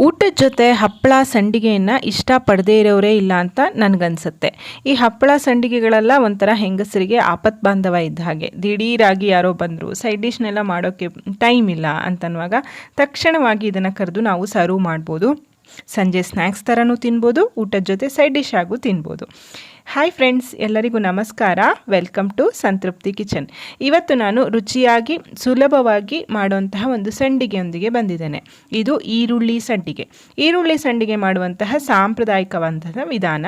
ಊಟದ ಜೊತೆ ಹಪ್ಪಳ ಸಂಡಿಗೆಯನ್ನು ಇಷ್ಟಪಡದೇ ಇರೋರೇ ಇಲ್ಲ ಅಂತ ನನಗನ್ಸುತ್ತೆ. ಈ ಹಪ್ಪಳ ಸಂಡಿಗೆಗಳೆಲ್ಲ ಒಂಥರ ಹೆಂಗಸರಿಗೆ ಆಪತ್ ಬಾಂಧವ ಇದ್ದ ಹಾಗೆ. ದಿಢೀರಾಗಿ ಯಾರೋ ಬಂದರು, ಸೈಡ್ ಡಿಶ್ನೆಲ್ಲ ಮಾಡೋಕ್ಕೆ ಟೈಮ್ ಇಲ್ಲ ಅಂತನ್ನುವಾಗ ತಕ್ಷಣವಾಗಿ ಇದನ್ನು ಕರೆದು ನಾವು ಸರ್ವ್ ಮಾಡ್ಬೋದು. ಸಂಜೆ ಸ್ನ್ಯಾಕ್ಸ್ ಥರನೂ ತಿನ್ಬೋದು, ಊಟದ ಜೊತೆ ಸೈಡ್ ಡಿಶ್ ಆಗು ತಿನ್ಬೋದು. ಹಾಯ್ ಫ್ರೆಂಡ್ಸ್, ಎಲ್ಲರಿಗೂ ನಮಸ್ಕಾರ. ವೆಲ್ಕಮ್ ಟು ಸಂತೃಪ್ತಿ ಕಿಚನ್. ಇವತ್ತು ನಾನು ರುಚಿಯಾಗಿ ಸುಲಭವಾಗಿ ಮಾಡುವಂತಹ ಒಂದು ಸಂಡಿಗೆಯೊಂದಿಗೆ ಬಂದಿದ್ದೇನೆ. ಇದು ಈರುಳ್ಳಿ ಸಂಡಿಗೆ ಮಾಡುವಂತಹ ಸಾಂಪ್ರದಾಯಿಕವಾದಂತಹ ವಿಧಾನ.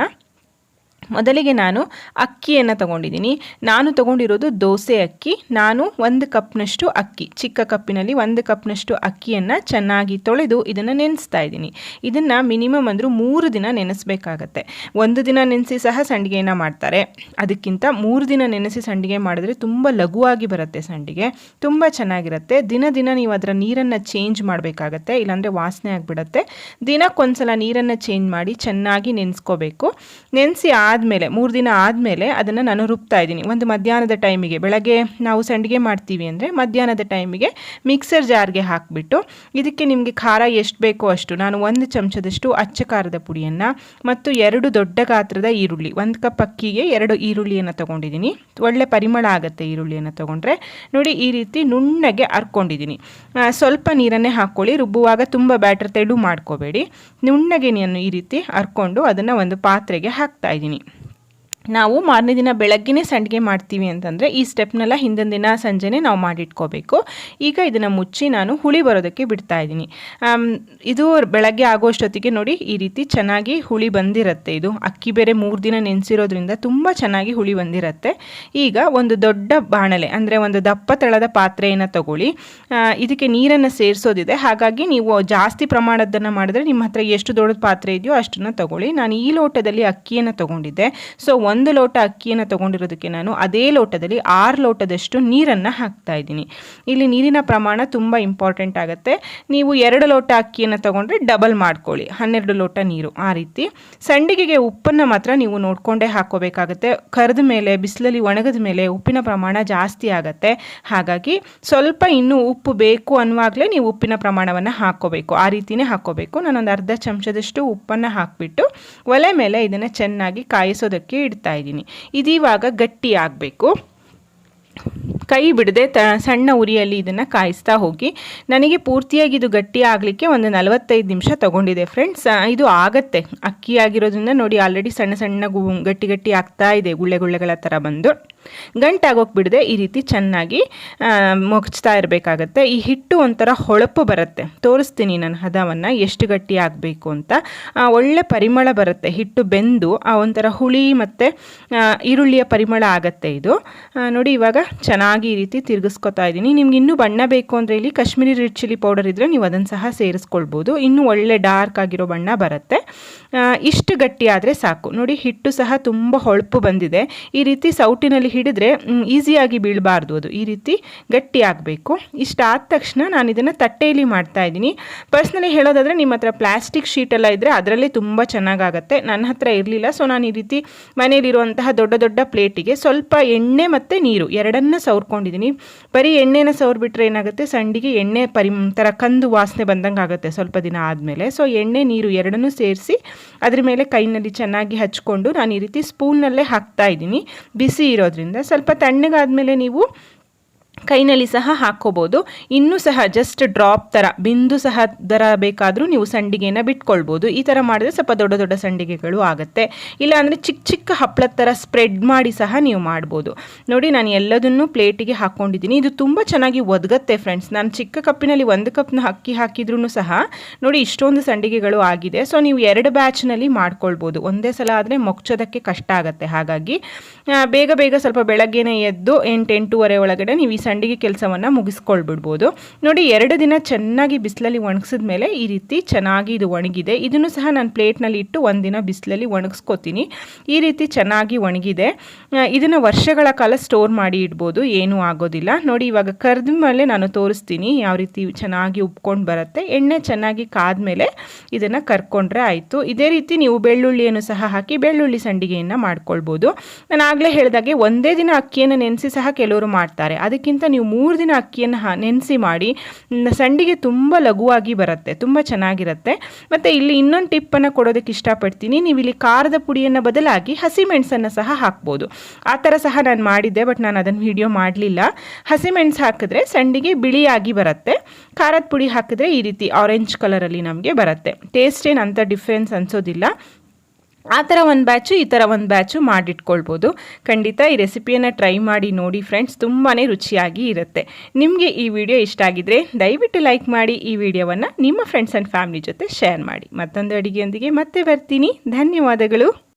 ಮೊದಲಿಗೆ ನಾನು ಅಕ್ಕಿಯನ್ನು ತಗೊಂಡಿದ್ದೀನಿ. ನಾನು ತಗೊಂಡಿರೋದು ದೋಸೆ ಅಕ್ಕಿ. ನಾನು 1 ಕಪ್ನಷ್ಟು ಅಕ್ಕಿ, ಚಿಕ್ಕ ಕಪ್ಪಿನಲ್ಲಿ 1 ಕಪ್ನಷ್ಟು ಅಕ್ಕಿಯನ್ನು ಚೆನ್ನಾಗಿ ತೊಳೆದು ಇದನ್ನು ನೆನೆಸ್ತಾ ಇದ್ದೀನಿ. ಇದನ್ನು ಮಿನಿಮಮ್ ಅಂದರೂ 3 ದಿನ ನೆನೆಸಬೇಕಾಗತ್ತೆ. 1 ದಿನ ನೆನೆಸಿ ಸಹ ಸಂಡಿಗೆಯನ್ನು ಮಾಡ್ತಾರೆ. ಅದಕ್ಕಿಂತ 3 ದಿನ ನೆನೆಸಿ ಸಂಡಿಗೆ ಮಾಡಿದ್ರೆ ತುಂಬ ಲಘುವಾಗಿ ಬರುತ್ತೆ. ಸಂಡಿಗೆ ತುಂಬ ಚೆನ್ನಾಗಿರುತ್ತೆ. ದಿನ ನೀವು ಅದರ ನೀರನ್ನು ಚೇಂಜ್ ಮಾಡಬೇಕಾಗತ್ತೆ, ಇಲ್ಲಾಂದರೆ ವಾಸನೆ ಆಗಿಬಿಡುತ್ತೆ. ದಿನಕ್ಕೊಂದ್ಸಲ ನೀರನ್ನು ಚೇಂಜ್ ಮಾಡಿ ಚೆನ್ನಾಗಿ ನೆನೆಸ್ಕೋಬೇಕು. ನೆನೆಸಿ ಆದಮೇಲೆ 3 ದಿನ ಆದಮೇಲೆ ಅದನ್ನು ನಾನು ರುಬ್ತಾ ಇದ್ದೀನಿ. ಒಂದು ಮಧ್ಯಾಹ್ನದ ಟೈಮಿಗೆ, ಬೆಳಗ್ಗೆ ನಾವು ಸಂಡಿಗೆ ಮಾಡ್ತೀವಿ ಅಂದರೆ ಮಧ್ಯಾಹ್ನದ ಟೈಮಿಗೆ ಮಿಕ್ಸರ್ ಜಾರ್ಗೆ ಹಾಕಿಬಿಟ್ಟು ಇದಕ್ಕೆ ನಿಮಗೆ ಖಾರ ಎಷ್ಟು ಬೇಕೋ ಅಷ್ಟು, ನಾನು 1 ಚಮಚದಷ್ಟು ಅಚ್ಚ ಖಾರದ ಪುಡಿಯನ್ನು ಮತ್ತು 2 ದೊಡ್ಡ ಗಾತ್ರದ ಈರುಳ್ಳಿ, 1 ಕಪ್ ಅಕ್ಕಿಗೆ 2 ಈರುಳ್ಳಿಯನ್ನು ತೊಗೊಂಡಿದ್ದೀನಿ. ಒಳ್ಳೆ ಪರಿಮಳ ಆಗುತ್ತೆ ಈರುಳ್ಳಿಯನ್ನು ತೊಗೊಂಡ್ರೆ. ನೋಡಿ, ಈ ರೀತಿ ನುಣ್ಣಗೆ ಹರ್ಕೊಂಡಿದ್ದೀನಿ. ಸ್ವಲ್ಪ ನೀರನ್ನೇ ಹಾಕ್ಕೊಳ್ಳಿ, ರುಬ್ಬುವಾಗ ತುಂಬ ಬ್ಯಾಟರ್ ತೆಳು ಮಾಡ್ಕೋಬೇಡಿ. ನುಣ್ಣಗೆ ನಾನು ಈ ರೀತಿ ಹರ್ಕೊಂಡು ಅದನ್ನು ಒಂದು ಪಾತ್ರೆಗೆ ಹಾಕ್ತಾ ಇದ್ದೀನಿ. ನಾವು ಮಾರನೇ ದಿನ ಬೆಳಗ್ಗೆನೇ ಸಂಡಿಗೆ ಮಾಡ್ತೀವಿ ಅಂತಂದರೆ ಈ ಸ್ಟೆಪ್ನೆಲ್ಲ ಹಿಂದಿನ ದಿನ ಸಂಜೆನೇ ನಾವು ಮಾಡಿಟ್ಕೋಬೇಕು. ಈಗ ಇದನ್ನು ಮುಚ್ಚಿ ನಾನು ಹುಳಿ ಬರೋದಕ್ಕೆ ಬಿಡ್ತಾ ಇದ್ದೀನಿ. ಇದು ಬೆಳಗ್ಗೆ ಆಗೋಷ್ಟೊತ್ತಿಗೆ ನೋಡಿ ಈ ರೀತಿ ಚೆನ್ನಾಗಿ ಹುಳಿ ಬಂದಿರುತ್ತೆ. ಇದು ಅಕ್ಕಿ ಬೇರೆ 3 ದಿನ ನೆನೆಸಿರೋದ್ರಿಂದ ತುಂಬ ಚೆನ್ನಾಗಿ ಹುಳಿ ಬಂದಿರುತ್ತೆ. ಈಗ ಒಂದು ದೊಡ್ಡ ಬಾಣಲೆ ಅಂದರೆ ಒಂದು ದಪ್ಪ ತಳದ ಪಾತ್ರೆಯನ್ನು ತಗೊಳ್ಳಿ. ಇದಕ್ಕೆ ನೀರನ್ನು ಸೇರಿಸೋದಿದೆ, ಹಾಗಾಗಿ ನೀವು ಜಾಸ್ತಿ ಪ್ರಮಾಣದನ್ನು ಮಾಡಿದ್ರೆ ನಿಮ್ಮ ಹತ್ರ ಎಷ್ಟು ದೊಡ್ಡ ಪಾತ್ರೆ ಇದೆಯೋ ಅಷ್ಟನ್ನು ತಗೊಳ್ಳಿ. ನಾನು ಈ ಲೋಟದಲ್ಲಿ ಅಕ್ಕಿಯನ್ನು ತಗೊಂಡಿದ್ದೆ. ಸೊ 1 ಲೋಟ ಅಕ್ಕಿಯನ್ನು ತಗೊಂಡಿರೋದಕ್ಕೆ ನಾನು ಅದೇ ಲೋಟದಲ್ಲಿ 6 ಲೋಟದಷ್ಟು ನೀರನ್ನು ಹಾಕ್ತಾ ಇದ್ದೀನಿ. ಇಲ್ಲಿ ನೀರಿನ ಪ್ರಮಾಣ ತುಂಬ ಇಂಪಾರ್ಟೆಂಟ್ ಆಗುತ್ತೆ. ನೀವು 2 ಲೋಟ ಅಕ್ಕಿಯನ್ನು ತಗೊಂಡ್ರೆ ಡಬಲ್ ಮಾಡ್ಕೊಳ್ಳಿ, 12 ಲೋಟ ನೀರು. ಆ ರೀತಿ ಸಂಡಿಗೆಗೆ ಉಪ್ಪನ್ನು ಮಾತ್ರ ನೀವು ನೋಡಿಕೊಂಡೇ ಹಾಕ್ಕೋಬೇಕಾಗತ್ತೆ. ಕರೆದ ಮೇಲೆ, ಬಿಸಿಲಲ್ಲಿ ಒಣಗಿದ ಮೇಲೆ ಉಪ್ಪಿನ ಪ್ರಮಾಣ ಜಾಸ್ತಿ ಆಗುತ್ತೆ. ಹಾಗಾಗಿ ಸ್ವಲ್ಪ ಇನ್ನೂ ಉಪ್ಪು ಬೇಕು ಅನ್ನುವಾಗಲೇ ನೀವು ಉಪ್ಪಿನ ಪ್ರಮಾಣವನ್ನು ಹಾಕ್ಕೋಬೇಕು. ಆ ರೀತಿಯೇ ಹಾಕ್ಕೋಬೇಕು. ನಾನೊಂದು ಅರ್ಧ ಚಮಚದಷ್ಟು ಉಪ್ಪನ್ನು ಹಾಕಿಬಿಟ್ಟು ಒಲೆ ಮೇಲೆ ಇದನ್ನು ಚೆನ್ನಾಗಿ ಕಾಯಿಸೋದಕ್ಕೆ ಇಡ್ತಾ ಇದ್ದೀನಿ. ಇದೀವಾಗ ಗಟ್ಟಿ ಆಗಬೇಕು. ಕೈ ಬಿಡದೆ ಸಣ್ಣ ಉರಿಯಲ್ಲಿ ಇದನ್ನು ಕಾಯಿಸ್ತಾ ಹೋಗಿ. ನನಗೆ ಪೂರ್ತಿಯಾಗಿ ಇದು ಗಟ್ಟಿ ಆಗಲಿಕ್ಕೆ ಒಂದು 45 ನಿಮಿಷ ತಗೊಂಡಿದೆ ಫ್ರೆಂಡ್ಸ್. ಇದು ಆಗತ್ತೆ, ಅಕ್ಕಿ ಆಗಿರೋದ್ರಿಂದ ನೋಡಿ ಆಲ್ರೆಡಿ ಸಣ್ಣ ಗಟ್ಟಿ ಆಗ್ತಾ ಇದೆ, ಗುಳ್ಳೆಗಳ ಥರ ಬಂದು. ಗಂಟಾಗೋಗಿ ಬಿಡದೆ ಈ ರೀತಿ ಚೆನ್ನಾಗಿ ಮೊಗ್ಚ್ತಾ ಇರಬೇಕಾಗತ್ತೆ. ಈ ಹಿಟ್ಟು ಒಂಥರ ಹೊಳಪು ಬರುತ್ತೆ. ತೋರಿಸ್ತೀನಿ ನಾನು ಹದವನ್ನು ಎಷ್ಟು ಗಟ್ಟಿ ಆಗಬೇಕು ಅಂತ. ಒಳ್ಳೆ ಪರಿಮಳ ಬರುತ್ತೆ. ಹಿಟ್ಟು ಬೆಂದು ಆ ಒಂಥರ ಹುಳಿ ಮತ್ತು ಈರುಳ್ಳಿಯ ಪರಿಮಳ ಆಗತ್ತೆ ಇದು. ನೋಡಿ, ಇವಾಗ ಚೆನ್ನಾಗಿ ಈ ರೀತಿ ತಿರುಗಿಸ್ಕೊತಾ ಇದ್ದೀನಿ. ನಿಮ್ಗೆ ಇನ್ನೂ ಬಣ್ಣ ಬೇಕು ಅಂದರೆ ಇಲ್ಲಿ ಕಾಶ್ಮೀರಿ ರೆಡ್ ಚಿಲ್ಲಿ ಪೌಡರ್ ಇದ್ದರೆ ನೀವು ಅದನ್ನು ಸಹ ಸೇರಿಸ್ಕೊಳ್ಬೋದು. ಇನ್ನೂ ಒಳ್ಳೆ ಡಾರ್ಕ್ ಆಗಿರೋ ಬಣ್ಣ ಬರುತ್ತೆ. ಇಷ್ಟು ಗಟ್ಟಿ ಆದರೆ ಸಾಕು. ನೋಡಿ, ಹಿಟ್ಟು ಸಹ ತುಂಬ ಹೊಳಪು ಬಂದಿದೆ. ಈ ರೀತಿ ಸೌಟಿನಲ್ಲಿ ಹಿಡಿದ್ರೆ ಈಸಿಯಾಗಿ ಬೀಳಬಾರ್ದು, ಅದು ಈ ರೀತಿ ಗಟ್ಟಿ ಆಗಬೇಕು. ಇಷ್ಟಾದ ತಕ್ಷಣ ನಾನು ಇದನ್ನು ತಟ್ಟೆಯಲ್ಲಿ ಮಾಡ್ತಾ ಇದ್ದೀನಿ. ಪರ್ಸ್ನಲಿ ಹೇಳೋದಾದರೆ ನಿಮ್ಮ ಹತ್ರ ಪ್ಲಾಸ್ಟಿಕ್ ಶೀಟೆಲ್ಲ ಇದ್ದರೆ ಅದರಲ್ಲೇ ತುಂಬ ಚೆನ್ನಾಗಾಗತ್ತೆ. ನನ್ನ ಹತ್ರ ಇರಲಿಲ್ಲ, ಸೊ ನಾನು ಈ ರೀತಿ ಮನೇಲಿರುವಂತಹ ದೊಡ್ಡ ಪ್ಲೇಟಿಗೆ ಸ್ವಲ್ಪ ಎಣ್ಣೆ ಮತ್ತು ನೀರು ಎರಡನ್ನ ಸವರ್ಕೊಂಡಿದ್ದೀನಿ. ಬರೀ ಎಣ್ಣೆನ ಸವರ್ಬಿಟ್ರೆ ಏನಾಗುತ್ತೆ, ಸಂಡಿಗೆ ಎಣ್ಣೆ ಥರ ಕಂದು ವಾಸನೆ ಬಂದಂಗೆ ಆಗುತ್ತೆ ಸ್ವಲ್ಪ ದಿನ ಆದಮೇಲೆ. ಸೊ ಎಣ್ಣೆ ನೀರು ಎರಡನ್ನೂ ಸೇರಿಸಿ ಅದ್ರ ಮೇಲೆ ಕೈನಲ್ಲಿ ಚೆನ್ನಾಗಿ ಹಚ್ಕೊಂಡು ನಾನು ಈ ರೀತಿ ಸ್ಪೂನ್ನಲ್ಲೇ ಹಾಕ್ತಾ ಇದ್ದೀನಿ. ಬಿಸಿ ಇರೋದ್ರಿಂದ ಸ್ವಲ್ಪ ತಣ್ಣಗಾದ್ಮೇಲೆ ನೀವು ಕೈನಲ್ಲಿ ಸಹ ಹಾಕ್ಕೋಬೋದು. ಇನ್ನೂ ಸಹ ಜಸ್ಟ್ ಡ್ರಾಪ್ ಥರ, ಬಿಂದು ಸಹ ದರ ಬೇಕಾದರೂ ನೀವು ಸಂಡಿಗೆನ ಬಿಟ್ಕೊಳ್ಬೋದು. ಈ ಥರ ಮಾಡಿದ್ರೆ ಸ್ವಲ್ಪ ದೊಡ್ಡ ಸಂಡಿಗೆಗಳು ಆಗುತ್ತೆ. ಇಲ್ಲಾಂದರೆ ಚಿಕ್ಕ ಹಪ್ಪಳದ ಥರ ಸ್ಪ್ರೆಡ್ ಮಾಡಿ ಸಹ ನೀವು ಮಾಡ್ಬೋದು. ನೋಡಿ, ನಾನು ಎಲ್ಲದನ್ನೂ ಪ್ಲೇಟಿಗೆ ಹಾಕ್ಕೊಂಡಿದ್ದೀನಿ. ಇದು ತುಂಬ ಚೆನ್ನಾಗಿ ಒದಗತ್ತೆ ಫ್ರೆಂಡ್ಸ್. ನಾನು ಚಿಕ್ಕ ಕಪ್ಪಿನಲ್ಲಿ 1 ಕಪ್ನ ಅಕ್ಕಿ ಹಾಕಿದ್ರೂ ಸಹ ನೋಡಿ ಇಷ್ಟೊಂದು ಸಂಡಿಗೆಗಳು ಆಗಿದೆ. ಸೊ ನೀವು 2 ಬ್ಯಾಚ್ನಲ್ಲಿ ಮಾಡ್ಕೊಳ್ಬೋದು. ಒಂದೇ ಸಲ ಆದರೆ ಮೊಗ್ಚೋದಕ್ಕೆ ಕಷ್ಟ ಆಗುತ್ತೆ. ಹಾಗಾಗಿ ಬೇಗ ಸ್ವಲ್ಪ ಬೆಳಗ್ಗೆನೇ ಎದ್ದು 8-8:30 ಒಳಗಡೆ ನೀವು ಈ ಸಂಡಿಗೆ ಕೆಲಸವನ್ನು ಮುಗಿಸ್ಕೊಳ್ಬಿಡ್ಬೋದು. ನೋಡಿ, 2 ದಿನ ಚೆನ್ನಾಗಿ ಬಿಸಿಲಲ್ಲಿ ಒಣಗಿಸಿದ ಮೇಲೆ ಈ ರೀತಿ ಚೆನ್ನಾಗಿ ಇದು ಒಣಗಿದೆ. ಇದನ್ನು ಸಹ ನಾನು ಪ್ಲೇಟ್ನಲ್ಲಿ ಇಟ್ಟು 1 ದಿನ ಬಿಸಿಲಲ್ಲಿ ಒಣಗಿಸ್ಕೊತೀನಿ. ಈ ರೀತಿ ಚೆನ್ನಾಗಿ ಒಣಗಿದೆ. ಇದನ್ನು ವರ್ಷಗಳ ಕಾಲ ಸ್ಟೋರ್ ಮಾಡಿ ಇಡ್ಬೋದು, ಏನೂ ಆಗೋದಿಲ್ಲ. ನೋಡಿ, ಇವಾಗ ಕರೆದ ಮೇಲೆ ನಾನು ತೋರಿಸ್ತೀನಿ ಯಾವ ರೀತಿ ಚೆನ್ನಾಗಿ ಉಬ್ಕೊಂಡು ಬರುತ್ತೆ. ಎಣ್ಣೆ ಚೆನ್ನಾಗಿ ಕಾದ್ಮೇಲೆ ಇದನ್ನು ಕರ್ಕೊಂಡ್ರೆ ಆಯಿತು. ಇದೇ ರೀತಿ ನೀವು ಬೆಳ್ಳುಳ್ಳಿಯನ್ನು ಸಹ ಹಾಕಿ ಬೆಳ್ಳುಳ್ಳಿ ಸಂಡಿಗೆಯನ್ನು ಮಾಡ್ಕೊಳ್ಬೋದು. ನಾನು ಆಗಲೇ ಹೇಳಿದಾಗೆ ಒಂದೇ ದಿನ ಅಕ್ಕಿಯನ್ನು ನೆನೆಸಿ ಸಹ ಕೆಲವರು ಮಾಡ್ತಾರೆ. ಅದಕ್ಕಿಂತ ಮಾಡೋದಕ್ಕಿಂತ ನೀವು 3 ದಿನ ಅಕ್ಕಿಯನ್ನು ನೆನೆಸಿ ಮಾಡಿ ಸಂಡಿಗೆ ತುಂಬ ಲಘುವಾಗಿ ಬರುತ್ತೆ, ತುಂಬ ಚೆನ್ನಾಗಿರುತ್ತೆ. ಮತ್ತು ಇಲ್ಲಿ ಇನ್ನೊಂದು ಟಿಪ್ಪನ್ನು ಕೊಡೋದಕ್ಕೆ ಇಷ್ಟಪಡ್ತೀನಿ. ನೀವು ಇಲ್ಲಿ ಖಾರದ ಪುಡಿಯನ್ನು ಬದಲಾಗಿ ಹಸಿಮೆಣಸನ್ನು ಸಹ ಹಾಕ್ಬೋದು. ಆ ಥರ ಸಹ ನಾನು ಮಾಡಿದ್ದೆ, ಬಟ್ ನಾನು ಅದನ್ನು ವಿಡಿಯೋ ಮಾಡಲಿಲ್ಲ. ಹಸಿಮೆಣಸು ಹಾಕಿದ್ರೆ ಸಂಡಿಗೆ ಬಿಳಿಯಾಗಿ ಬರುತ್ತೆ, ಖಾರದ ಪುಡಿ ಹಾಕಿದ್ರೆ ಈ ರೀತಿ ಆರೆಂಜ್ ಕಲರಲ್ಲಿ ನಮಗೆ ಬರುತ್ತೆ. ಟೇಸ್ಟ್ ಏನು ಅಂಥ ಡಿಫ್ರೆನ್ಸ್ ಅನಿಸೋದಿಲ್ಲ. ಆ ಥರ ಒಂದು ಬ್ಯಾಚು, ಈ ಥರ ಒಂದು ಬ್ಯಾಚು ಮಾಡಿಟ್ಕೊಳ್ಬೋದು. ಖಂಡಿತ ಈ ರೆಸಿಪಿಯನ್ನು ಟ್ರೈ ಮಾಡಿ ನೋಡಿ ಫ್ರೆಂಡ್ಸ್, ತುಂಬಾ ರುಚಿಯಾಗಿ ಇರುತ್ತೆ. ನಿಮಗೆ ಈ ವಿಡಿಯೋ ಇಷ್ಟ ಆಗಿದ್ರೆ ದಯವಿಟ್ಟು ಲೈಕ್ ಮಾಡಿ, ಈ ವಿಡಿಯೋವನ್ನು ನಿಮ್ಮ ಫ್ರೆಂಡ್ಸ್ ಆ್ಯಂಡ್ ಫ್ಯಾಮಿಲಿ ಜೊತೆ ಶೇರ್ ಮಾಡಿ. ಮತ್ತೊಂದು ಅಡುಗೆಯೊಂದಿಗೆ ಮತ್ತೆ ಬರ್ತೀನಿ. ಧನ್ಯವಾದಗಳು.